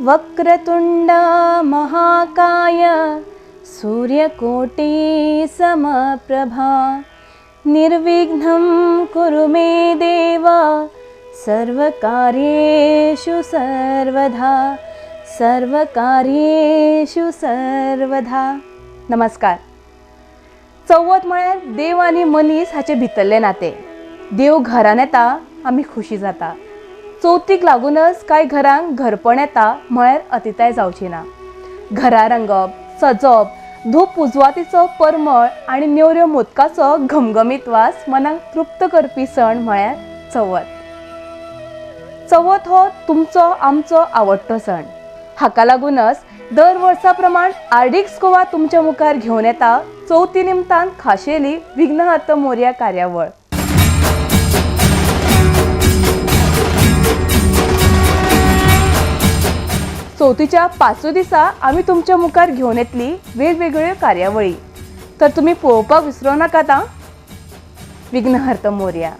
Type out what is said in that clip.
वक्रतुंड महाकाय सूर्यकोटि समप्रभा निर्विघ्नं कुरु मे देव सर्वकार्येषु सर्वदा. नमस्कार. चवथ म्हळ्यार देव आनी मनीस हाचे भितरले नाते. देव घरान येता आमी खुशी जाता. चवथीक लागूनच कांय घरांक घरपण येता म्हळ्यार अतिताय जावची ना. घरा रंगप, सजप, धूप उजवातीचो परमळ आनी नेवऱ्यो मोदकाचो घमघमीत वास मनाक तृप्त करपी सण म्हळ्यार चवथ. चवथ हो तुमचो आमचो आवडटो सण. हाका लागूनच दर वर्सा प्रमाण आर्डिक्स गोवा तुमच्या मुखार घेवन येता चवथी निमतान खाशेली विघ्नहर्ता मोरया कार्यावळ. चवथीच्या 5 दिसा आमी तुमच्या मुखार घेवन येतली वेगवेगळ्यो कार्यावळी. तर तुम्ही पळोवपाक विसरूं नाकात. विघ्नहर्ता मोरया.